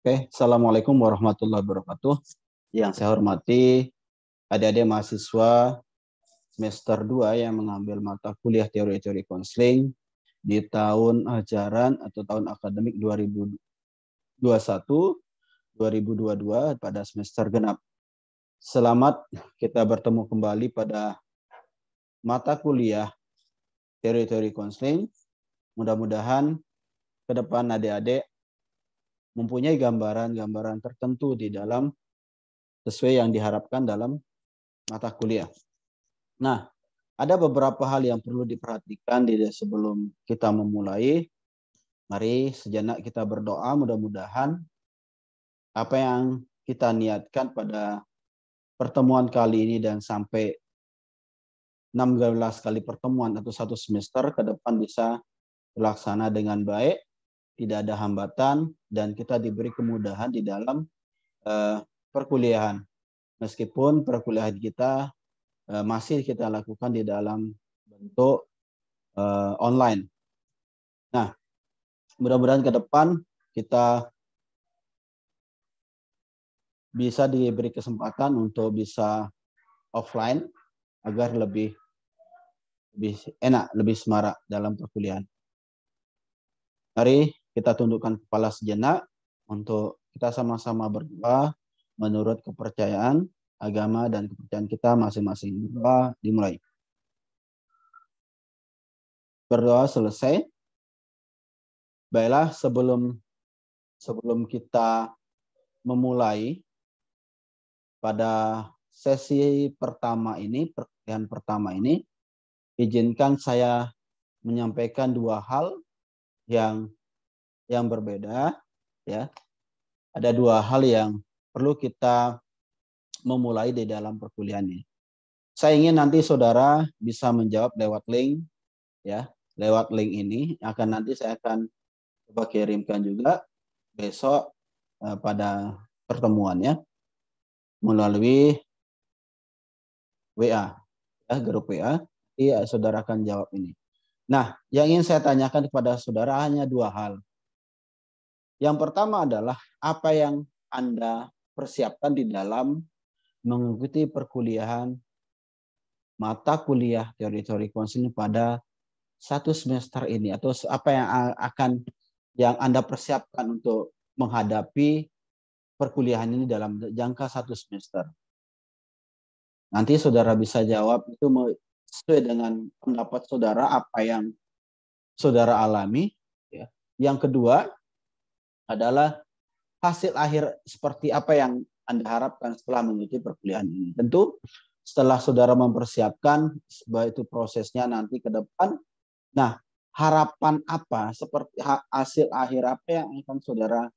Oke, Assalamualaikum warahmatullahi wabarakatuh. Yang saya hormati adik-adik mahasiswa semester 2 yang mengambil mata kuliah teori-teori konseling di tahun ajaran atau tahun akademik 2021-2022 pada semester genap. Selamat kita bertemu kembali pada mata kuliah teori-teori konseling. Mudah-mudahan ke depan adik-adik mempunyai gambaran-gambaran tertentu di dalam sesuai yang diharapkan dalam mata kuliah. Nah, ada beberapa hal yang perlu diperhatikan sebelum kita memulai. Mari sejenak kita berdoa, mudah-mudahan apa yang kita niatkan pada pertemuan kali ini dan sampai 16 kali pertemuan atau satu semester ke depan bisa terlaksana dengan baik, tidak ada hambatan, dan kita diberi kemudahan di dalam perkuliahan. Meskipun perkuliahan kita masih kita lakukan di dalam bentuk online. Nah, mudah-mudahan ke depan kita bisa diberi kesempatan untuk bisa offline agar lebih enak, lebih semarak dalam perkuliahan. Mari kita tundukkan kepala sejenak untuk kita sama-sama berdoa menurut kepercayaan agama dan kepercayaan kita masing-masing. Berdoa dimulai. Berdoa selesai. Baiklah, sebelum kita memulai pada sesi pertama ini, perkuliahan pertama ini, izinkan saya menyampaikan dua hal yang berbeda, ya. Ada dua hal yang perlu kita memulai di dalam perkuliahan ini. Saya ingin nanti saudara bisa menjawab lewat link, ya, lewat link ini. Nanti saya akan coba kirimkan juga besok pada pertemuannya melalui WA, ya, grup WA. Iya, saudara akan jawab ini. Nah, yang ingin saya tanyakan kepada saudara hanya dua hal. Yang pertama adalah apa yang Anda persiapkan di dalam mengikuti perkuliahan mata kuliah teori-teori konseling pada satu semester ini, atau apa yang Anda persiapkan untuk menghadapi perkuliahan ini dalam jangka satu semester. Nanti saudara bisa jawab itu sesuai dengan pendapat saudara apa yang saudara alami. Ya. Yang kedua adalah hasil akhir seperti apa yang Anda harapkan setelah mengikuti perkuliahan ini. Tentu setelah saudara mempersiapkan, itu prosesnya nanti ke depan. Nah, harapan apa, seperti hasil akhir apa yang akan saudara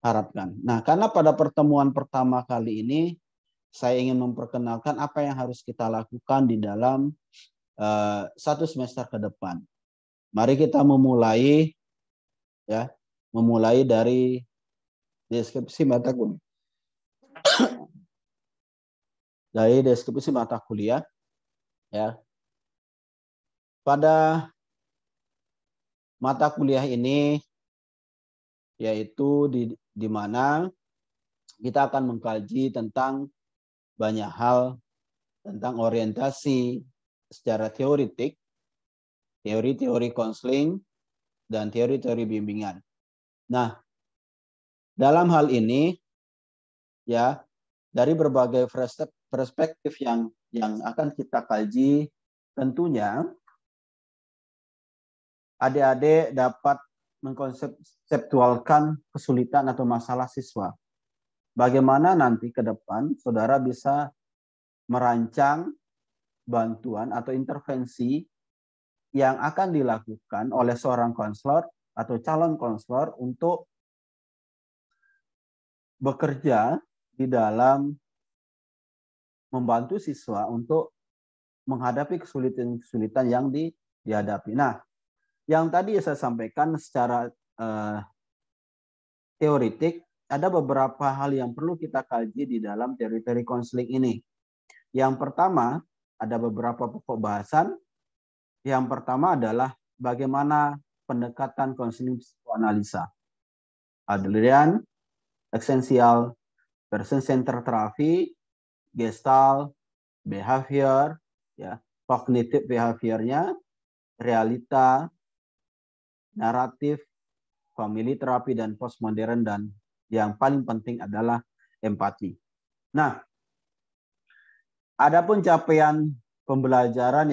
harapkan. Nah, karena pada pertemuan pertama kali ini, saya ingin memperkenalkan apa yang harus kita lakukan di dalam satu semester ke depan. Mari kita memulai, ya, dari deskripsi mata kuliah. Dari deskripsi mata kuliah, ya. Pada mata kuliah ini yaitu di mana kita akan mengkaji tentang banyak hal tentang orientasi secara teoritik, teori-teori konseling, dan teori-teori bimbingan. Nah, dalam hal ini, ya, dari berbagai perspektif yang akan kita kaji, tentunya adik-adik dapat mengkonseptualkan kesulitan atau masalah siswa. Bagaimana nanti ke depan saudara bisa merancang bantuan atau intervensi yang akan dilakukan oleh seorang konselor atau calon konselor untuk bekerja di dalam membantu siswa untuk menghadapi kesulitan-kesulitan yang dihadapi. Nah, yang tadi saya sampaikan secara teoritik, ada beberapa hal yang perlu kita kaji di dalam teori-teori konseling ini. Yang pertama, ada beberapa pokok bahasan. Yang pertama adalah bagaimana pendekatan konseling psikoanalisa. Adrian esensial, person center therapy, gestalt, behavior, ya, kognitif behaviornya, realita, naratif, family terapi, dan postmodern, dan yang paling penting adalah empati. Nah, adapun capaian pembelajaran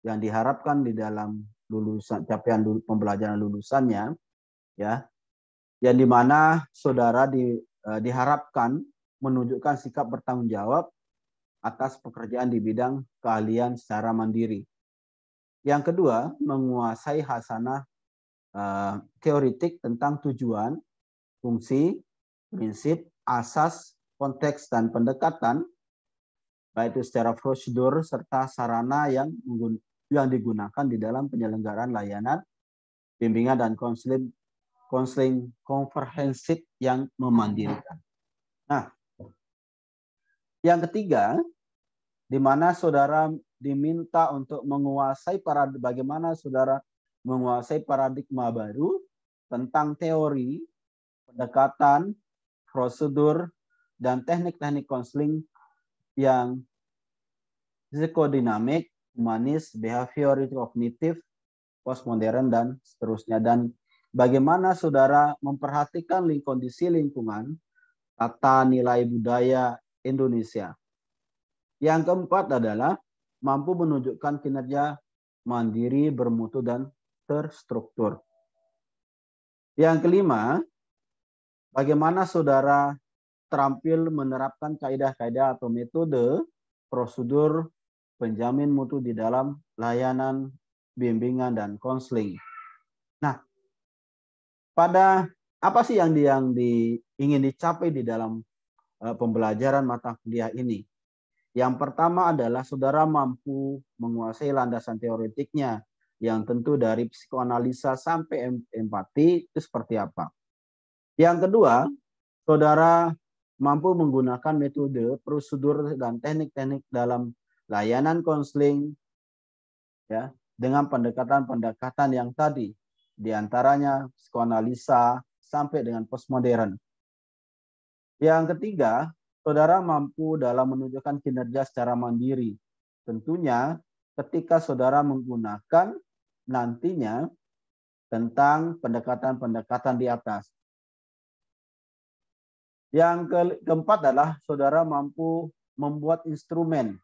yang diharapkan di dalam lulusan, capaian pembelajaran lulusannya, ya, yang dimana saudara diharapkan menunjukkan sikap bertanggung jawab atas pekerjaan di bidang keahlian secara mandiri. Yang kedua, menguasai hasanah teoritik tentang tujuan, fungsi, prinsip, asas, konteks, dan pendekatan, baik itu secara prosedur serta sarana yang digunakan di dalam penyelenggaraan layanan, bimbingan, dan konseling komprehensif yang memandirikan. Nah, yang ketiga, di mana saudara diminta untuk bagaimana saudara menguasai paradigma baru tentang teori, pendekatan, prosedur, dan teknik-teknik konseling yang psikodinamik, humanis, behavior, kognitif, postmodern, dan seterusnya. Dan bagaimana saudara memperhatikan kondisi lingkungan, tata nilai budaya Indonesia. Yang keempat adalah mampu menunjukkan kinerja mandiri, bermutu, dan terstruktur. Yang kelima, bagaimana saudara terampil menerapkan kaidah-kaidah atau metode, prosedur, penjamin mutu di dalam layanan, bimbingan, dan konseling. Nah, pada apa sih yang ingin dicapai di dalam pembelajaran mata kuliah ini? Yang pertama adalah saudara mampu menguasai landasan teoretiknya, yang tentu dari psikoanalisa sampai empati itu seperti apa. Yang kedua, saudara mampu menggunakan metode, prosedur, dan teknik-teknik dalam layanan konseling, ya, dengan pendekatan-pendekatan yang tadi, diantaranya psikoanalisa sampai dengan postmodern. Yang ketiga, saudara mampu dalam menunjukkan kinerja secara mandiri. Tentunya ketika saudara menggunakan nantinya tentang pendekatan-pendekatan di atas. Yang keempat adalah saudara mampu membuat instrumen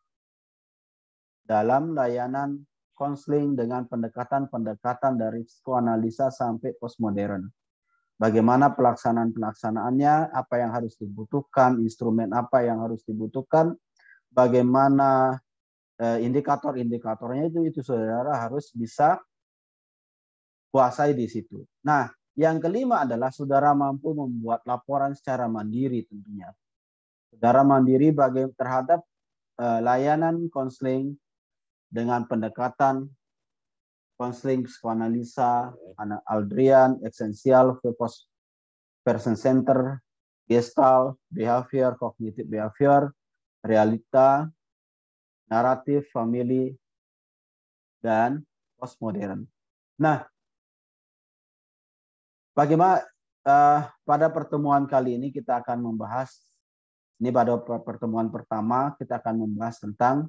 dalam layanan konseling dengan pendekatan-pendekatan dari psikoanalisa sampai postmodern. Bagaimana pelaksanaannya, apa yang harus dibutuhkan, instrumen apa yang harus dibutuhkan, bagaimana indikator-indikatornya itu saudara harus bisa kuasai di situ. Nah, yang kelima adalah saudara mampu membuat laporan secara mandiri tentunya. Saudara mandiri terhadap layanan konseling dengan pendekatan konseling psikoanalisa, Aldrian, esensial, person center, gestalt, behavior, kognitif behavior, realita, naratif, family, dan postmodern. Nah, bagaimana pada pertemuan kali ini kita akan membahas, ini pada pertemuan pertama kita akan membahas tentang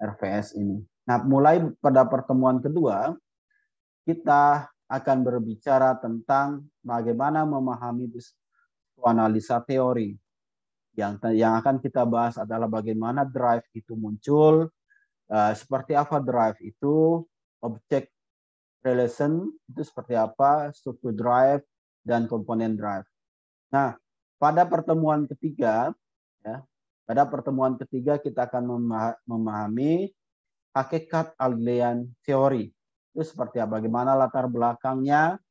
RVS ini. Nah, mulai pada pertemuan kedua, kita akan berbicara tentang bagaimana memahami psikoanalisa teori. Yang akan kita bahas adalah bagaimana drive itu muncul, seperti apa drive itu, object relation itu seperti apa, struktur drive, dan komponen drive. Nah, pada pertemuan ketiga, kita akan memahami hakikat Aldrian teori. Itu seperti apa, bagaimana latar belakangnya,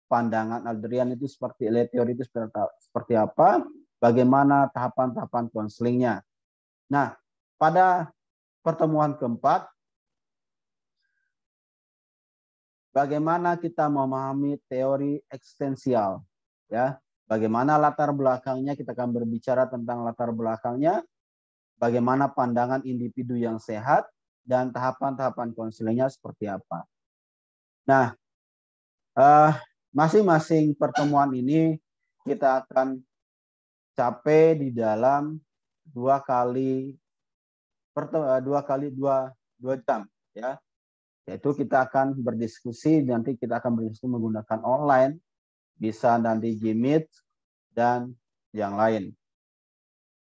pandangan Aldrian itu teori itu seperti apa, bagaimana tahapan-tahapan konselingnya. Nah, pada pertemuan keempat, bagaimana kita memahami teori eksistensial, ya. Bagaimana latar belakangnya, kita akan berbicara tentang latar belakangnya, bagaimana pandangan individu yang sehat, dan tahapan-tahapan konselingnya seperti apa. Nah, masing-masing pertemuan ini kita akan capai di dalam 2 jam, ya. Yaitu kita akan berdiskusi, nanti kita akan berdiskusi menggunakan online, bisa nanti Gmeet dan yang lain.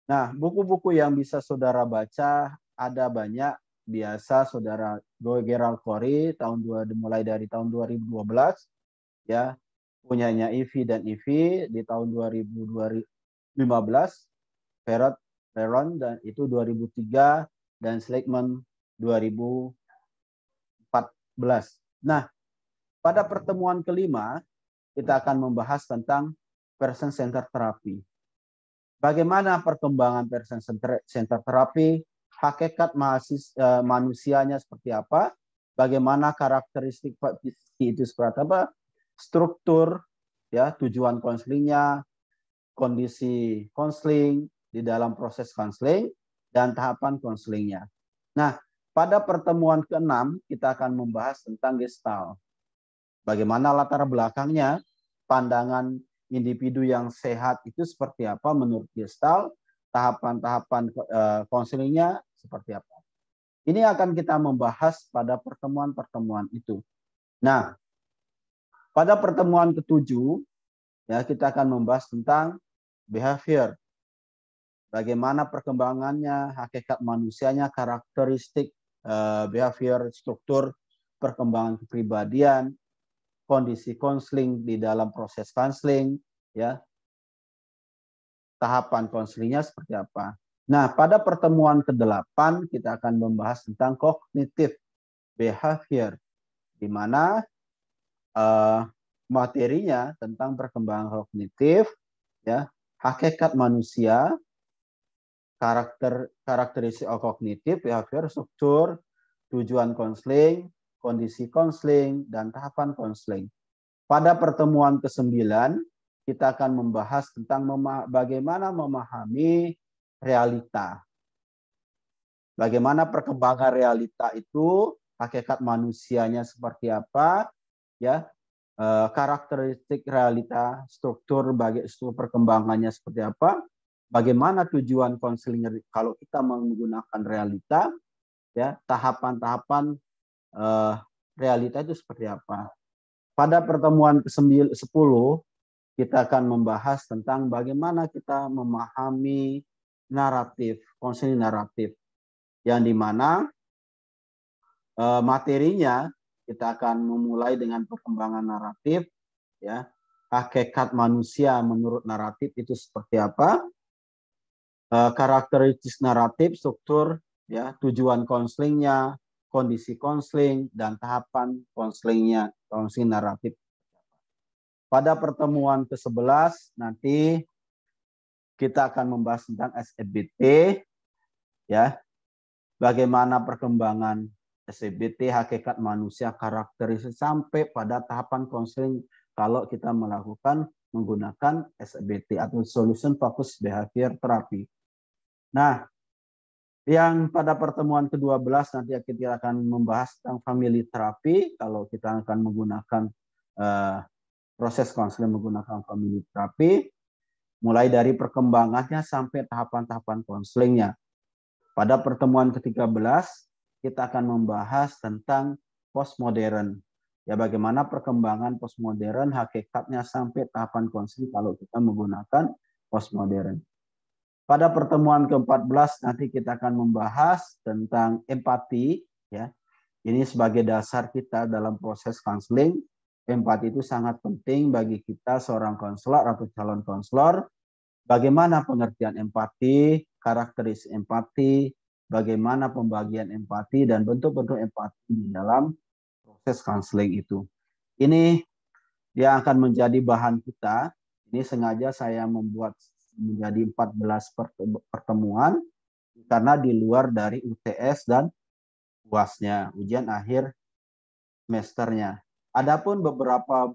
Nah, buku-buku yang bisa saudara baca ada banyak. Biasa saudara Gerald Corey mulai dari tahun 2012, ya, punyanya EV dan EV di tahun 2015, Ferron dan itu 2003 dan Schleckman 2014. Nah, pada pertemuan kelima kita akan membahas tentang person centered therapy. Bagaimana perkembangan person centered therapy, hakikat manusianya seperti apa, bagaimana karakteristik itu seperti apa, struktur, ya, tujuan konselingnya, kondisi konseling di dalam proses konseling, dan tahapan konselingnya. Nah, pada pertemuan ke-6 kita akan membahas tentang Gestalt. Bagaimana latar belakangnya, pandangan individu yang sehat itu seperti apa menurut Gestalt, tahapan-tahapan konselingnya seperti apa. Ini akan kita membahas pada pertemuan-pertemuan itu. Nah, pada pertemuan ke-7, ya, kita akan membahas tentang behavior. Bagaimana perkembangannya, hakikat manusianya, karakteristik behavior, struktur, perkembangan kepribadian, kondisi konseling di dalam proses konseling, ya, tahapan konselingnya seperti apa. Nah, pada pertemuan ke-8 kita akan membahas tentang cognitive behavior, di mana materinya tentang perkembangan kognitif, ya, hakikat manusia, karakteristik kognitif, behavior, struktur, tujuan konseling, kondisi konseling, dan tahapan konseling. Pada pertemuan ke-9 kita akan membahas tentang bagaimana memahami realita. Bagaimana perkembangan realita itu, hakikat manusianya seperti apa, ya, karakteristik realita, struktur perkembangannya seperti apa, bagaimana tujuan konseling kalau kita menggunakan realita, ya, tahapan-tahapan realita itu seperti apa. Pada pertemuan ke-10 kita akan membahas tentang bagaimana kita memahami naratif, konseling naratif, yang dimana materinya kita akan memulai dengan perkembangan naratif, ya, hakikat manusia menurut naratif itu seperti apa, karakteristik naratif, struktur, ya, tujuan konselingnya, kondisi konseling, dan tahapan konselingnya, konseling naratif. Pada pertemuan ke-11 nanti kita akan membahas tentang SEBT, ya, bagaimana perkembangan SEBT, hakikat manusia, karakteristik, sampai pada tahapan konseling kalau kita melakukan menggunakan SEBT atau Solution Focused Behavior Therapy. Nah, yang pada pertemuan ke-12 nanti kita akan membahas tentang family therapy, kalau kita akan menggunakan proses konseling menggunakan family therapy, mulai dari perkembangannya sampai tahapan-tahapan konselingnya. Pada pertemuan ke-13 kita akan membahas tentang postmodern. Ya, bagaimana perkembangan postmodern, hakikatnya sampai tahapan konseling kalau kita menggunakan postmodern. Pada pertemuan ke-14 nanti kita akan membahas tentang empati, ya. Ini sebagai dasar kita dalam proses konseling. Empati itu sangat penting bagi kita seorang konselor atau calon konselor. Bagaimana pengertian empati, karakteristik empati, bagaimana pembagian empati, dan bentuk-bentuk empati di dalam proses konseling itu. Ini yang akan menjadi bahan kita. Ini sengaja saya membuat menjadi 14 pertemuan karena di luar dari UTS dan UAS-nya, ujian akhir semesternya. Adapun beberapa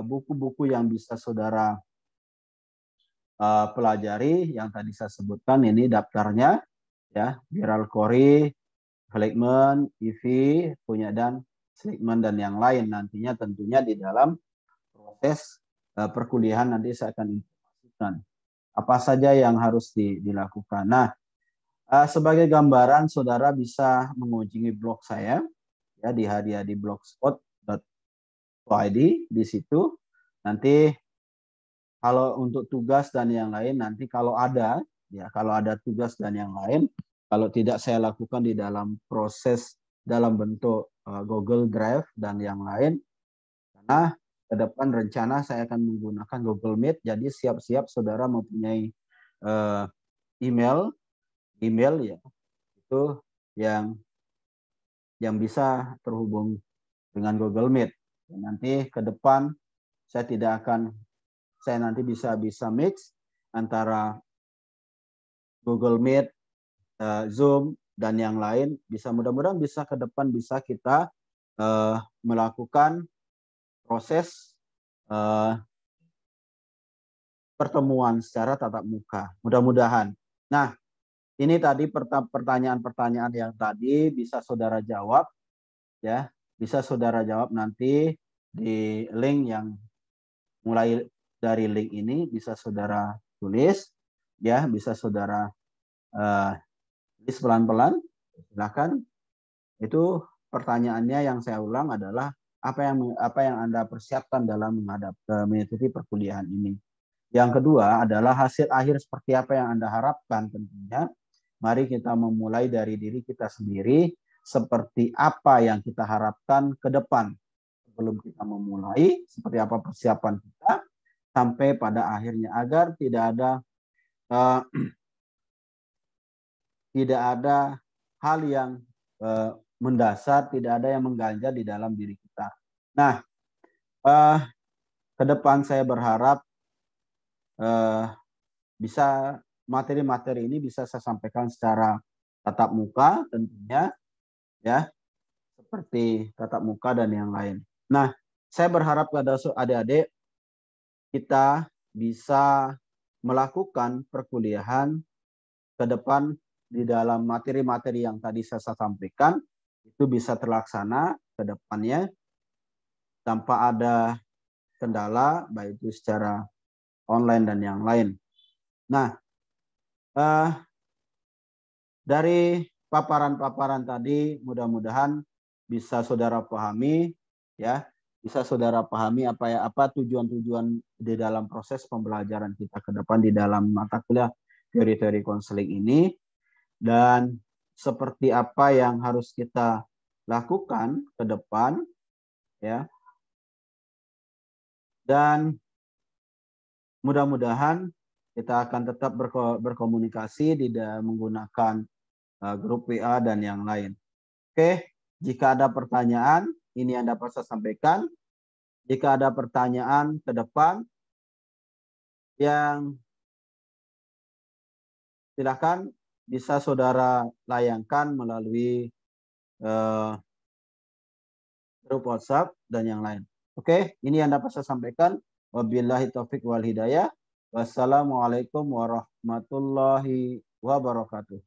buku-buku yang bisa saudara pelajari yang tadi saya sebutkan, ini daftarnya, ya, Gerald Corey, Schleckman, EV punya, dan Schleckman dan yang lain nantinya tentunya di dalam proses perkuliahan nanti saya akan informasikan. Apa saja yang harus dilakukan. Nah, sebagai gambaran, saudara bisa mengunjungi blog saya ya di hadiahdiblogspot.id. Di situ nanti kalau untuk tugas dan yang lain, nanti kalau ada tugas dan yang lain, kalau tidak saya lakukan di dalam proses dalam bentuk Google Drive dan yang lain, karena ke depan rencana saya akan menggunakan Google Meet. Jadi siap-siap saudara mempunyai email ya, itu yang bisa terhubung dengan Google Meet. Dan nanti ke depan saya nanti bisa mix antara Google Meet, Zoom dan yang lain. Mudah-mudahan bisa ke depan bisa kita melakukan proses pertemuan secara tatap muka. Mudah-mudahan. Nah, ini tadi pertanyaan-pertanyaan yang tadi bisa saudara jawab ya. Bisa saudara jawab nanti di link yang mulai dari link ini bisa saudara tulis ya, bisa saudara tulis pelan-pelan. Silakan. Itu pertanyaannya yang saya ulang adalah apa yang Anda persiapkan dalam mengikuti perkuliahan ini. Yang kedua adalah hasil akhir seperti apa yang Anda harapkan tentunya. Mari kita memulai dari diri kita sendiri, seperti apa yang kita harapkan ke depan. Sebelum kita memulai, seperti apa persiapan kita, sampai pada akhirnya, agar tidak ada hal yang mendasar, tidak ada yang mengganjal di dalam diri kita. Nah, ke depan saya berharap bisa materi-materi ini bisa saya sampaikan secara tatap muka tentunya ya, seperti tatap muka dan yang lain. Nah, saya berharap pada adik-adik kita bisa melakukan perkuliahan ke depan di dalam materi-materi yang tadi saya sampaikan, itu bisa terlaksana ke depannya tanpa ada kendala, baik itu secara online dan yang lain. Nah, dari paparan-paparan tadi mudah-mudahan bisa saudara pahami ya, bisa saudara pahami apa tujuan-tujuan di dalam proses pembelajaran kita ke depan di dalam mata kuliah teori-teori konseling ini, dan seperti apa yang harus kita lakukan ke depan ya. Dan mudah-mudahan kita akan tetap berkomunikasi menggunakan grup WA dan yang lain. Oke, jika ada pertanyaan, ini yang dapat saya sampaikan. Jika ada pertanyaan ke depan, yang silakan bisa saudara layangkan melalui grup WhatsApp dan yang lain. Oke, ini yang dapat saya sampaikan. Wabillahi taufik wal hidayah. Wassalamualaikum warahmatullahi wabarakatuh.